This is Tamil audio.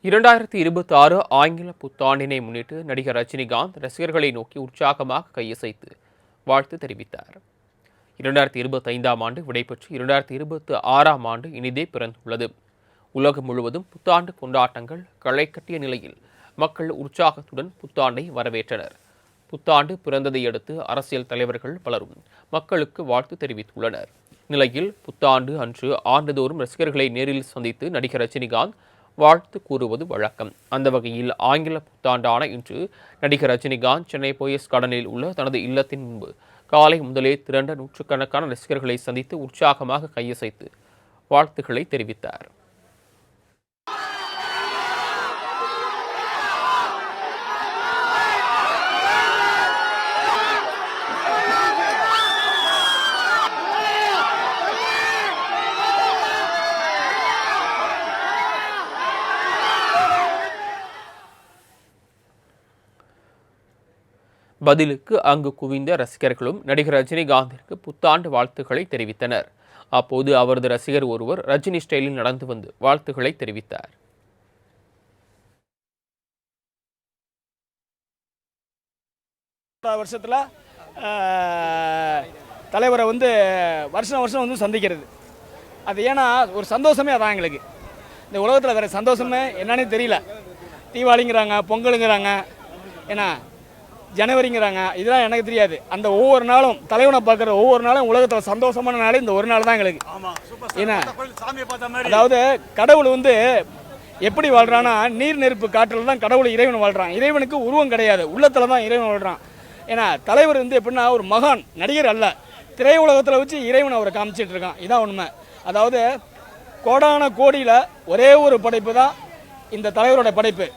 2026 ஆங்கில புத்தாண்டினை முன்னிட்டு நடிகர் ரஜினிகாந்த் ரசிகர்களை நோக்கி உற்சாகமாக கையசைத்து வாழ்த்து தெரிவித்தார். 2025ஆம் ஆண்டு விடைபெற்று 2026ஆம் ஆண்டு இனிதே பிறந்துள்ளது. உலகம் முழுவதும் புத்தாண்டு கொண்டாட்டங்கள் களை கட்டிய நிலையில் மக்கள் உற்சாகத்துடன் புத்தாண்டை வரவேற்றனர். புத்தாண்டு பிறந்ததை அடுத்து அரசியல் தலைவர்கள் பலரும் மக்களுக்கு வாழ்த்து தெரிவித்துள்ளனர். நிலையில் புத்தாண்டு அன்று ஆண்டுதோறும் ரசிகர்களை நேரில் சந்தித்து நடிகர் ரஜினிகாந்த் வாழ்த்து கூறுவது வழக்கம். அந்த வகையில் ஆங்கில புத்தாண்டான இன்று நடிகர் ரஜினிகாந்த் சென்னை போயஸ் கார்டனில் உள்ள தனது இல்லத்தின் முன்பு காலை முதலே திரண்ட நூற்றுக்கணக்கான ரசிகர்களை சந்தித்து உற்சாகமாக கையசைத்து வாழ்த்துக்களை தெரிவித்தார். பதிலுக்கு அங்கு குவிந்த ரசிகர்களும் நடிகர் ரஜினிகாந்திற்கு புத்தாண்டு வாழ்த்துக்களை தெரிவித்தனர். அப்போது அவரது ரசிகர் ஒருவர் ரஜினி ஸ்டைலில் நடந்து வந்து வாழ்த்துக்களை தெரிவித்தார். வருஷத்துல தலைவரை வருஷம் சந்திக்கிறது, அது ஏன்னா ஒரு சந்தோஷமே அதான் எங்களுக்கு. இந்த உலகத்தில் வேற சந்தோஷமே என்னன்னே தெரியல. தீபாவளிங்கிறாங்க, பொங்கலுங்கிறாங்க, ஏன்னா ஜனவரிங்கிறாங்க, இதெல்லாம் எனக்கு தெரியாது. அந்த ஒவ்வொரு நாளும் தலைவனை பார்க்குற ஒவ்வொரு நாளும் உலகத்தில் சந்தோஷமான நாளே இந்த ஒரு நாள் தான் எங்களுக்கு. ஏன்னா அதாவது கடவுள் எப்படி வாழ்றான்னா, நீர் நெருப்பு காற்றில் தான் கடவுள் இறைவன் வாழ்றான். இறைவனுக்கு உருவம் கிடையாது, உள்ளத்தில் தான் இறைவன் வாழ்றான். ஏன்னா தலைவர் எப்படின்னா ஒரு மகான், நடிகர் அல்ல. திரையுலகத்தில் வச்சு இறைவன் அவரை காமிச்சிட்டு இருக்கான். இதான் உண்மை. அதாவது கோடான கோடியில் ஒரே ஒரு படைப்பு தான் இந்த தலைவரோட படைப்பு.